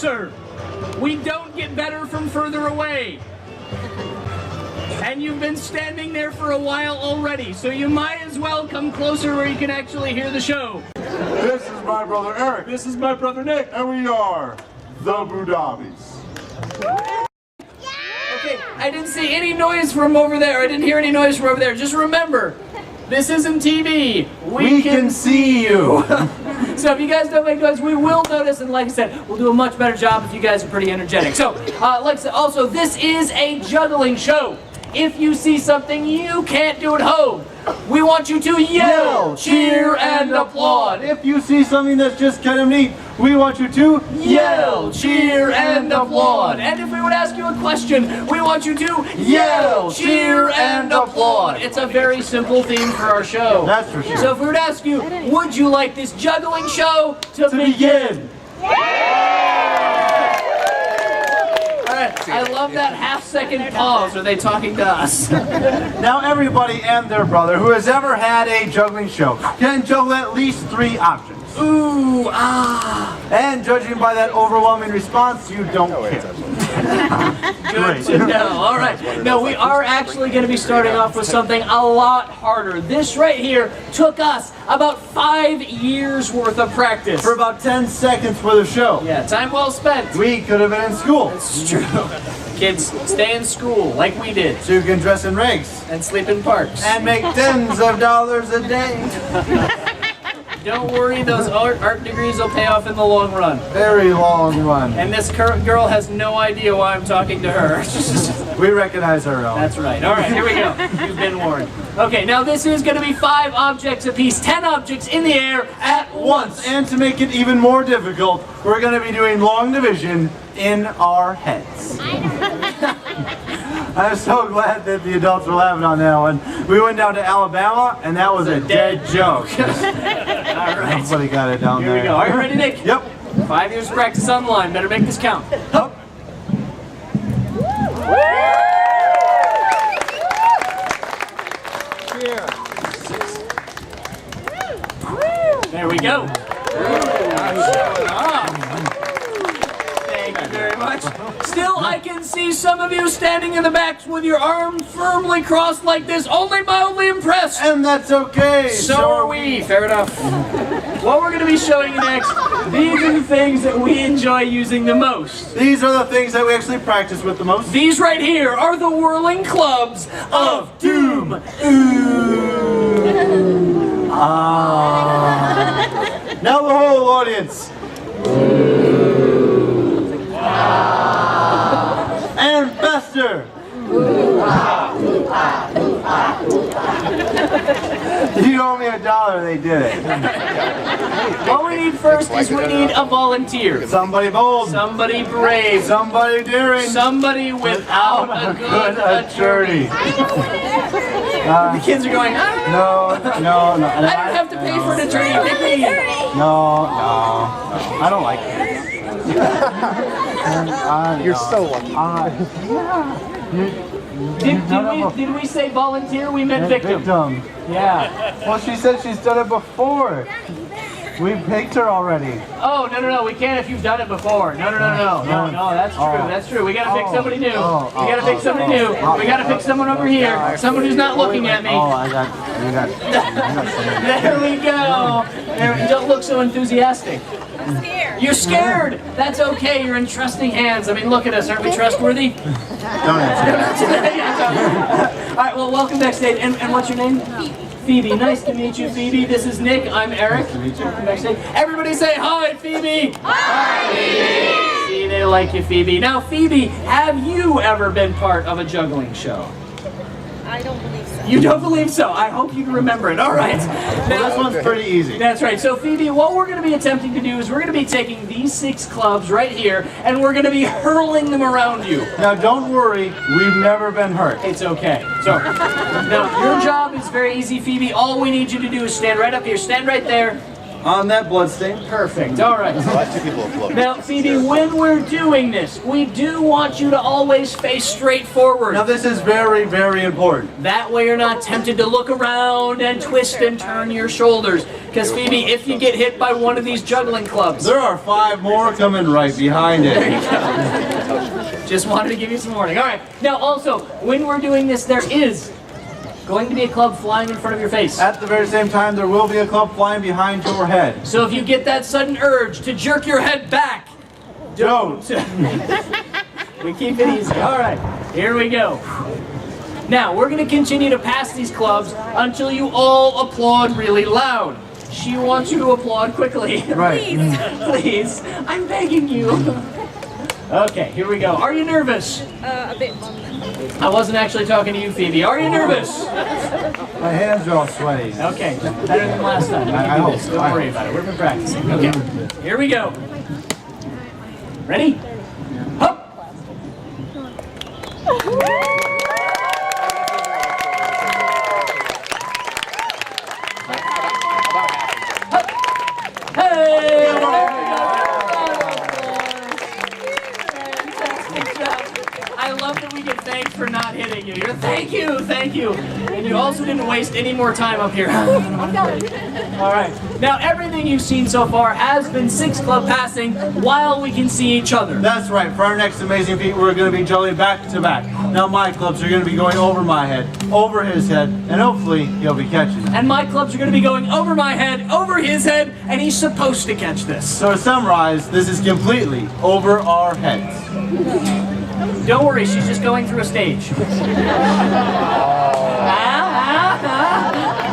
closer. We don't get better from further away. And you've been standing there for a while already, so you might as well come closer where you can actually hear the show. This is my brother Eric. This is my brother Nick. And we are the Budabis. Okay, I didn't see any noise from over there. I didn't hear any noise from over there. Just remember, this isn't TV. We can see you. So if you guys don't make noise, we will notice, and like I said, we'll do a much better job if you guys are pretty energetic. So, like I said, also, this is a juggling show. If you see something you can't do at home, we want you to yell, cheer, and applaud. If you see something that's just kind of neat, we want you to yell, cheer, and applaud. And if we would ask you a question, we want you to yell, cheer, and applaud. It's a very simple theme for our show. That's for sure. So if we would ask you, would you like this juggling show to begin? I love that half-second pause. Are they talking to us? Now everybody and their brother who has ever had a juggling show can juggle at least 3 objects. Ooh, ah. And judging by that overwhelming response, you don't care. Good to know. All right. Now, we are actually going to be starting off with something a lot harder. This right here took us about 5 years worth of practice. For about 10 seconds for the show. Yeah, time well spent. We could have been in school. It's true. Kids, stay in school like we did. So you can dress in rigs. And sleep in parks. And make tens of dollars a day. Don't worry, those art degrees will pay off in the long run. Very long run. And this current girl has no idea why I'm talking to her. We recognize her own. That's right. All right, here we go. You've been warned. Okay, now this is going to be 5 objects apiece, 10 objects in the air at once. And to make it even more difficult, we're going to be doing long division in our heads. I'm so glad that the adults were laughing on that one. We went down to Alabama, and that was a dead joke. All right. Somebody got it down Here there. we go. Are you ready, Nick? Yep. 5 years practice on the line. Better make this count. Up. There we go. Thank you very much. Still, I can see some of you standing in the back with your arms firmly crossed like this, only mildly impressed. And that's okay. So are we. Fair enough. What we're going to be showing you next, these are the things that we enjoy using the most. These are the things that we actually practice with the most. These right here are the whirling clubs of doom. Ooh. Ah. Now the whole audience. And faster. You owe me $1, they did it. What we need first is we need a volunteer. Somebody bold. Somebody brave. Somebody daring. Somebody without a good attorney. The kids are going, No. I don't have to pay for an attorney. Pick me. No. I don't like it. You're so lucky. Did we say volunteer? We meant victim. Yeah. Well, she said she's done it before. We picked her already. Oh, no, we can't if you've done it before. No, that's true, that's true. We gotta pick somebody new. We gotta pick somebody new. We gotta pick someone over here. Someone who's not looking at me. Oh, you got There we go. There, don't look so enthusiastic. I'm scared. You're scared. That's okay. You're in trusting hands. I mean, look at us. Aren't we trustworthy? Don't answer that. All right, well, welcome backstage. And what's your name? Phoebe. Nice to meet you, Phoebe. This is Nick. I'm Eric. Nice to meet you. Welcome backstage. Everybody say hi, Phoebe. Hi, Phoebe. See, they like you, Phoebe. Now, Phoebe, have you ever been part of a juggling show? I don't believe so. You don't believe so? I hope you can remember it. All right. Well, this one's pretty easy. That's right. So, Phoebe, what we're going to be attempting to do is we're going to be taking these 6 clubs right here, and we're going to be hurling them around you. Now, don't worry. We've never been hurt. It's okay. So, now, your job is very easy, Phoebe. All we need you to do is stand right up here. Stand right there. on that bloodstain. Perfect. All right. Now, Phoebe, when we're doing this, we do want you to always face straight forward. Now this is very, very important. That way you're not tempted to look around and twist and turn your shoulders. Because, Phoebe, if you get hit by one of these juggling clubs... There are 5 more coming right behind it. There you go. Just wanted to give you some warning. All right. Now, also, when we're doing this, there is going to be a club flying in front of your face. At the very same time, there will be a club flying behind your head. So if you get that sudden urge to jerk your head back, Don't. We keep it easy. All right, here we go. Now, we're going to continue to pass these clubs until you all applaud really loud. She wants you to applaud quickly. Right. Please, I'm begging you. Okay, here we go. Are you nervous? A bit. I wasn't actually talking to you, Phoebe. Are you nervous? My hands are all sweaty. Okay, better than last time. I hope. Don't worry about it. We've been practicing. Okay, here we go. Ready? Hup! Hey! Fantastic job. I love that we get thanked for not hitting you. Thank you. And you also didn't waste any more time up here. All right. Now, everything you've seen so far has been 6 club passing while we can see each other. That's right. For our next amazing feat, we're going to be juggling back to back. Now my clubs are going to be going over my head, over his head, and hopefully he'll be catching it. And my clubs are going to be going over my head, over his head, and he's supposed to catch this. So to summarize, this is completely over our heads. Don't worry, she's just going through a stage.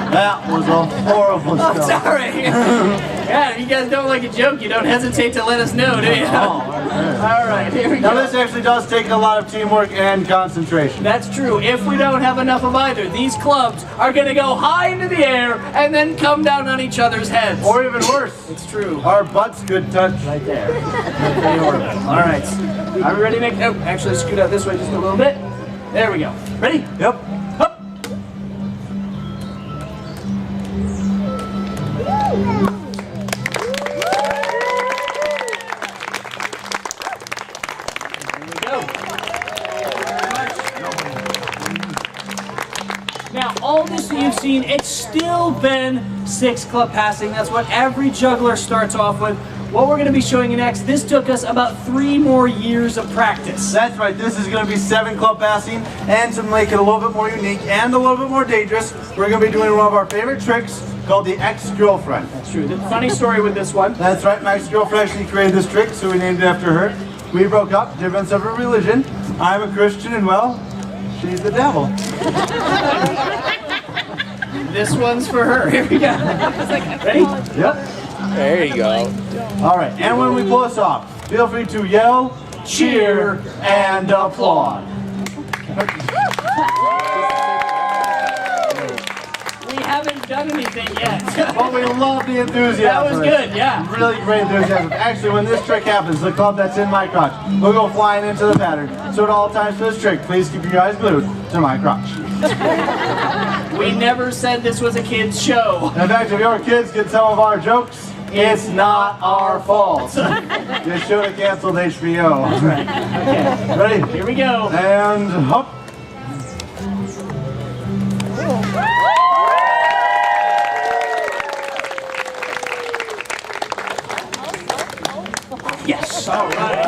That was a horrible Oh, show. sorry. Yeah, if you guys don't like a joke, you don't hesitate to let us know, do you? All right, here we Now go. this actually does take a lot of teamwork and concentration. That's true. If we don't have enough of either, these clubs are going to go high into the air and then come down on each other's heads. Or even worse, It's true. our butts could touch. Right there. Pretty horrible. All right. Are we ready, Nick? Oh, actually, scoot out this way just a little bit. There we go. Ready? Yep. Hup. Here we go. Now, all this that you've seen, it's still been 6 club passing. That's what every juggler starts off with. What we're going to be showing you next, this took us about 3 more years of practice. That's right, this is going to be 7 club passing, and to make it a little bit more unique and a little bit more dangerous, we're going to be doing one of our favorite tricks called the ex-girlfriend. That's true. The funny story with this one. That's right, my ex-girlfriend actually created this trick, so we named it after her. We broke up, difference of a religion. I'm a Christian, and well, she's the devil. This one's for her. Here we go. Ready? Yep. There you go. All right, and when we pull this off, feel free to yell, cheer, and applaud. We haven't done anything yet. But we love the enthusiasm. That was good, yeah. Really great enthusiasm. Actually, when this trick happens, the club that's in my crotch will go flying into the pattern. So at all times for this trick, please keep your eyes glued to my crotch. We never said this was a kid's show. In fact, if your kids get some of our jokes, it's not our fault. You should have canceled HBO. Okay. Ready? Here we go. And hop. Yes. All right.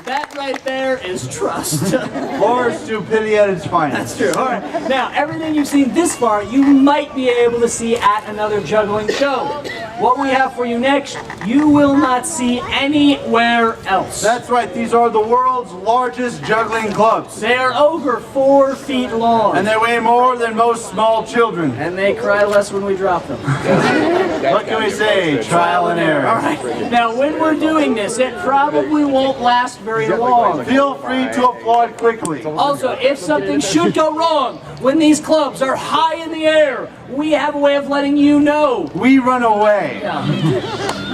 That right there is trust. Or stupidity at its finest. That's true. All right. Now, everything you've seen this far, you might be able to see at another juggling show. What we have for you next, you will not see anywhere else. That's right, these are the world's largest juggling clubs. They are over 4 feet long. And they weigh more than most small children. And they cry less when we drop them. What can we say? Trial and error. All right. Now, when we're doing this, it probably won't last very long. Feel free to applaud quickly. Also, if something should go wrong when these clubs are high in the air, we have a way of letting you know. We run away. Yeah.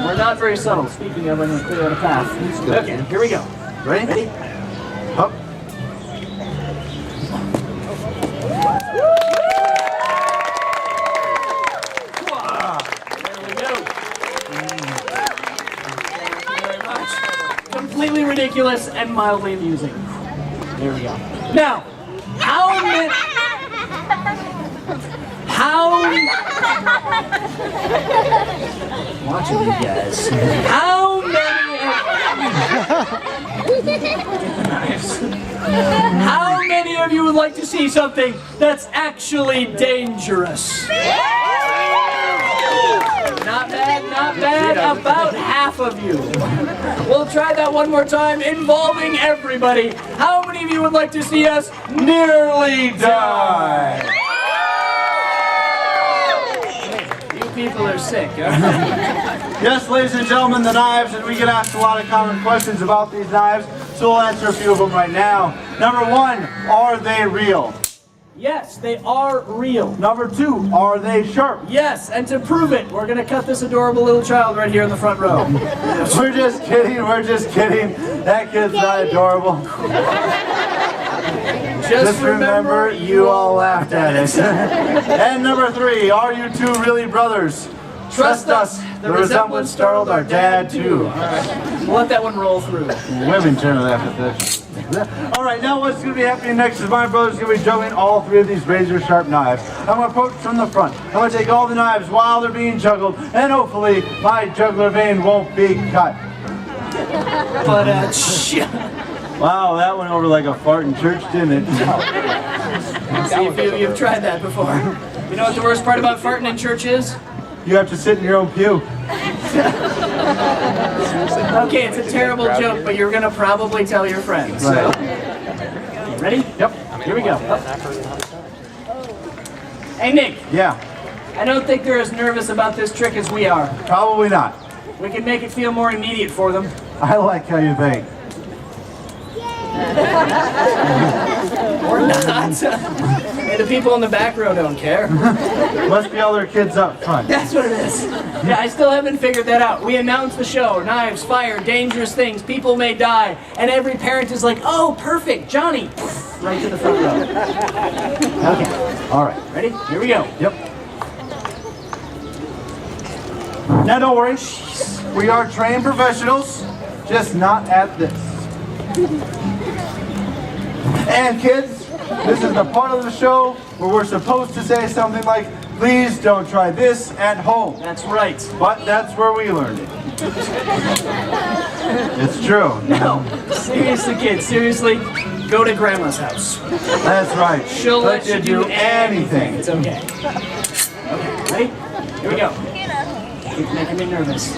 We're not very subtle. Speaking of, I'm going to clear out a path. Okay, here we go. Ready? Ready? Up. completely ridiculous and mildly amusing. There we go. Now, how many... Watching you guys. How many... How many of you would like to see something that's actually dangerous? Not bad, not bad. About half of you. We'll try that one more time, involving everybody. How many of you would like to see us nearly die? You people are sick, huh? Yes, ladies and gentlemen, the knives, and we get asked a lot of common questions about these knives, so we'll answer a few of them right now. Number one, are they real? Yes, they are real. Number two, are they sharp? Yes, and to prove it, we're going to cut this adorable little child right here in the front row. We're just kidding, we're just kidding. That kid's not adorable. Just remember, you all laughed at it. And number three, are you two really brothers? Trust us, the resemblance startled our dad too. Alright, we'll let that one roll through. Women tend to laugh at this. Alright, now what's going to be happening next is my brother's going to be juggling all three of these razor sharp knives. I'm going to approach from the front. I'm going to take all the knives while they're being juggled, and hopefully my jugular vein won't be cut. But, Wow, that went over like a fart in church, didn't it? see if you've tried that before. You know what the worst part about farting in church is? You have to sit in your own pew. Okay, it's a terrible joke, but you're gonna probably tell your friends. So. Right. Ready? Yep. Here we go. Hey Nick, Yeah, I don't think they're as nervous about this trick as we are. probably not. We can make it feel more immediate for them. I like how you think. Or not. And the people in the back row don't care. Must be all their kids up front. That's what it is. Yeah, I still haven't figured that out. We announced the show, knives, fire, dangerous things, people may die, and every parent is like, oh, perfect, Johnny, right to the front row. Okay, All right. ready? Here we go. Yep. Now don't worry, we are trained professionals, just not at this. And kids, this is the part of the show where we're supposed to say something like, please don't try this at home. That's right. But that's where we learned it. It's true. No, seriously, kids, seriously, go to Grandma's house. That's right. She'll let you do anything. It's okay. Okay, ready? Here we go. Keep making me nervous.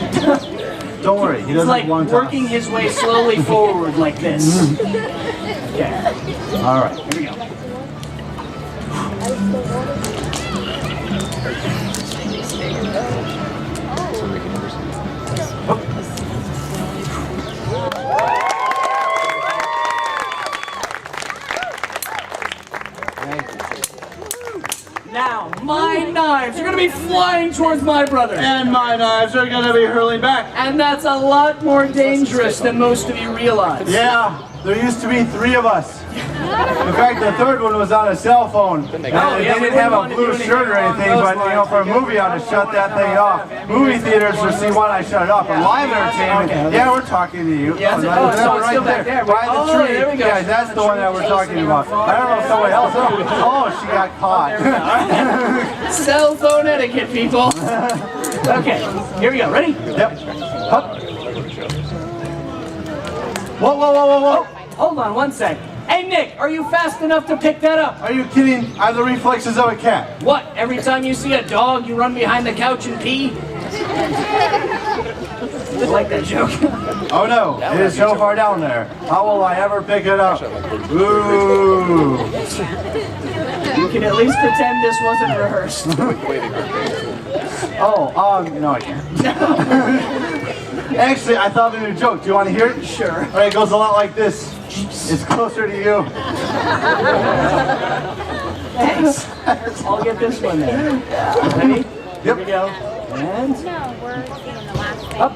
Don't worry, he It's doesn't like want to. working his way slowly forward like this. Okay, All right. here we go. Now, my knives are going to be flying towards my brother. And my knives are going to be hurling back. And that's a lot more dangerous than most of you realize. Yeah, there used to be three of us. In fact, the third one was on a cell phone. And they didn't have a blue shirt or anything, but you know, for a movie, I had to shut that thing off. Movie theaters for C1, I shut it off. But live entertainment, yeah, we're talking to you. Yeah, so it's still back there. By the tree. There we go. Yeah, that's the one that we're talking about. I don't know if somebody else. Oh, she got caught. Cell phone etiquette, people. Okay, here we go. Ready? Yep. Hup. Whoa, whoa, whoa, whoa, whoa. Hold on one sec. Hey, Nick, are you fast enough to pick that up? Are you kidding? I have the reflexes of a cat. What? Every time you see a dog, you run behind the couch and pee? I like that joke. Oh no, it is so far down there. How will I ever pick it up? Ooh. You can at least pretend this wasn't rehearsed. No, I can't. Actually, I thought of a new joke. Do you want to hear it? Sure. All right, it goes a lot like this. It's closer to you. Thanks. I'll get this one then. Ready? Here we go. And No, we're seeing the last thing. up.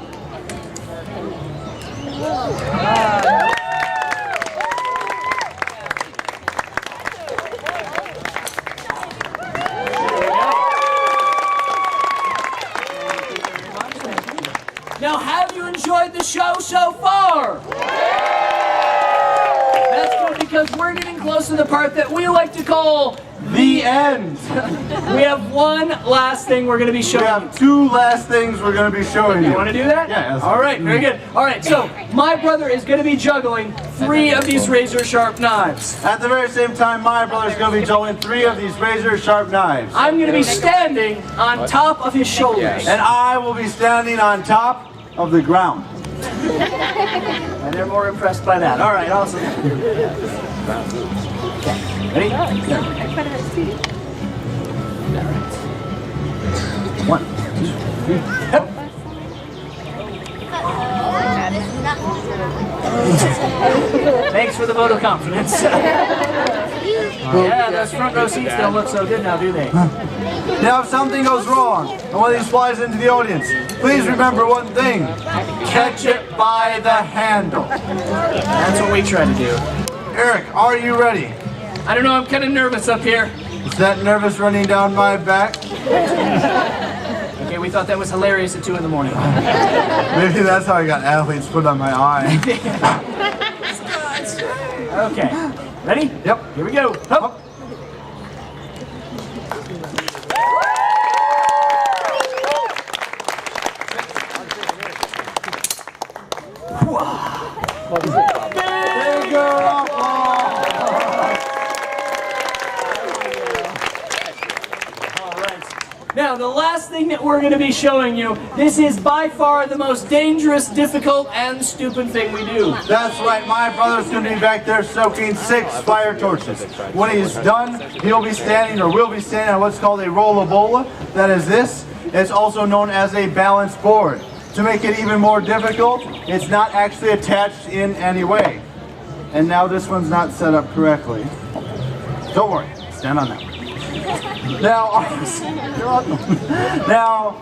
Now, have you enjoyed the show so far? That's good because we're getting close to the part that we like to call The end. We have one last thing we're going to be showing We have two last things we're going to be showing you. You want to do that? Yeah. All right, very good. All right, so my brother is going to be juggling 3 of these razor sharp knives. At the very same time, my brother's going to be juggling 3 of these razor sharp knives. I'm going to be standing on top of his shoulders. And I will be standing on top of the ground. And they're more impressed by that. All right, awesome. Okay, ready? One, 2, 3, hop. Thanks for the vote of confidence. Yeah, those front row seats don't look so good now, do they? Now, if something goes wrong and one of these flies into the audience, please remember one thing. Catch it by the handle. That's what we try to do. Eric, are you ready? I don't know, I'm kind of nervous up here. Is that nervous running down my back? Okay, we thought that was hilarious at 2 in the morning. Maybe that's how I got athletes put on my eye. Okay, ready? Yep. Here we go. Hup. There you go. Now, the last thing that we're going to be showing you, this is by far the most dangerous, difficult, and stupid thing we do. That's right, my brother's going to be back there soaking 6 fire torches. When he's done, he'll be standing, or will be standing on what's called a rollabola. That is this. It's also known as a balance board. To make it even more difficult, it's not actually attached in any way. And now this one's not set up correctly. Don't worry, stand on that one. Now,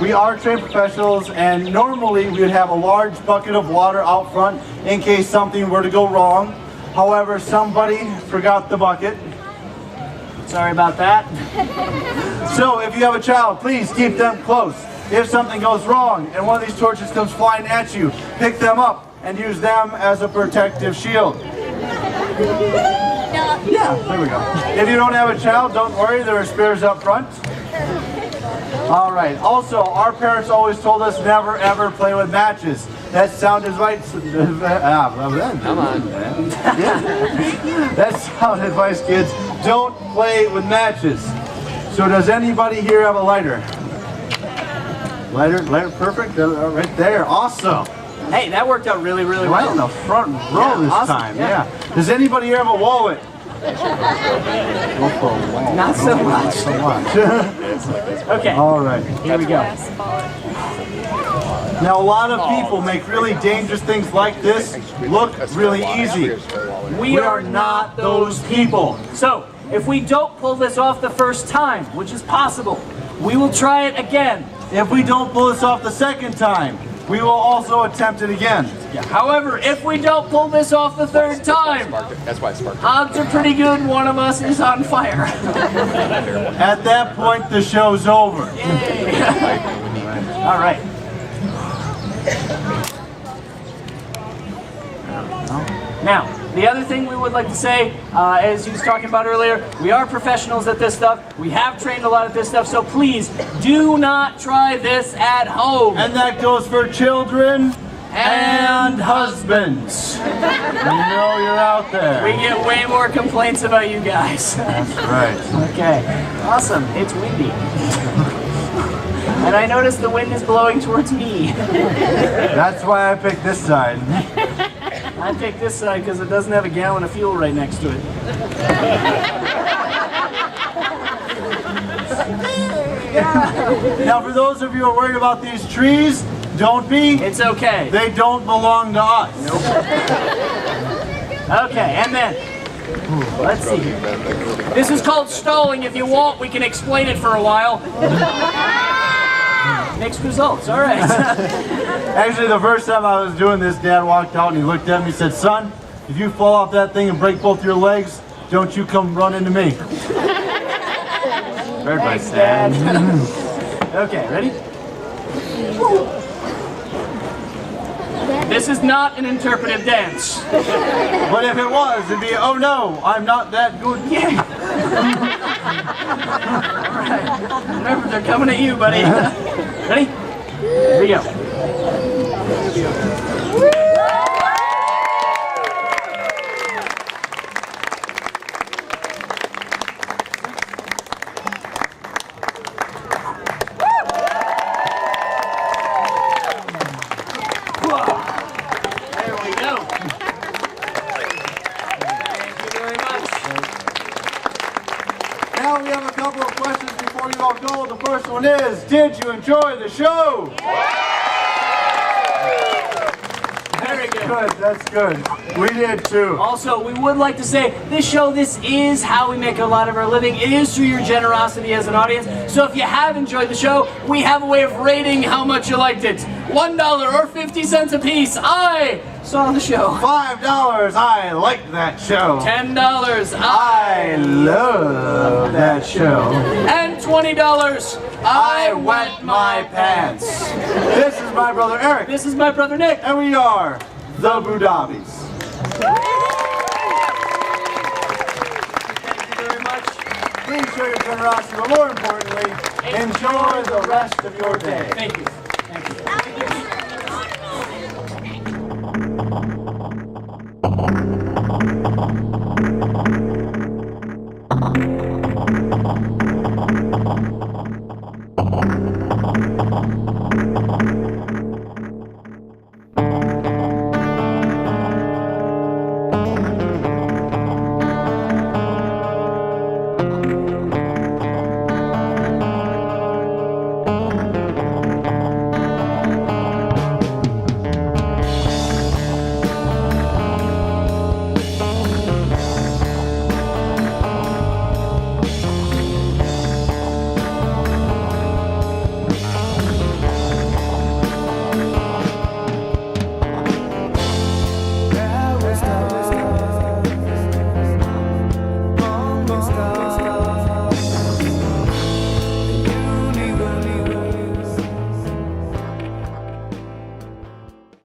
we are trained professionals, and normally we would have a large bucket of water out front in case something were to go wrong. However, somebody forgot the bucket. Sorry about that. So if you have a child, please keep them close. If something goes wrong and one of these torches comes flying at you, pick them up and use them as a protective shield. Yeah, there we go. If you don't have a child, don't worry, there are spares up front. All right, also, our parents always told us never ever play with matches. That sound advice, come on. That's sound advice, kids. Don't play with matches. So does anybody here have a lighter? Lighter, perfect, right there, awesome. Hey, that worked out really, really Right well. in the front row this awesome, time, yeah. Does anybody here have a wallet? Not so much. Okay, All right. here we go. Now, a lot of people make really dangerous things like this look really easy. We are not those people. So, if we don't pull this off the first time, which is possible, we will try it again. If we don't pull this off the second time, we will also attempt it again. However, if we don't pull this off the third time, odds are pretty good one of us is on fire. At that point, the show's over. All right. Now, the other thing we would like to say, as he was talking about earlier, we are professionals at this stuff. We have trained a lot at this stuff, so please do not try this at home. And that goes for children and husbands. You know you're out there. We get way more complaints about you guys. That's right. Okay, awesome. It's windy. And I noticed the wind is blowing towards me. That's why I picked this side. I picked this side because it doesn't have a gallon of fuel right next to it. Now, for those of you who are worried about these trees, don't be. It's okay. They don't belong to us. Okay, and then, let's see here. This is called stalling. If you want, we can explain it for a while. Mixed results, all right. Actually, the first time I was doing this, Dad walked out and he looked at me and said, "Son, if you fall off that thing and break both your legs, don't you come run into me." Very Thanks, Dad. Okay, ready? This is not an interpretive dance. But if it was, it'd be, oh no, I'm not that good. Yeah. Alright. Remember, they're coming at you, buddy. Ready? Here we go. Now we have a couple of questions before you all go. The first one is, did you enjoy the show? Very good. Good, that's good. We did too. Also, we would like to say, this is how we make a lot of our living. It is through your generosity as an audience. So if you have enjoyed the show, we have a way of rating how much you liked it. $1 or 50 cents a piece. I saw the show. $5, I like that show. $10, I love that show. and $20, I wet my pants. This is my brother Eric. This is my brother Nick. And we are the Budabis. Thank you very much. Please show your generosity, but more importantly, enjoy the rest of your day. Thank you.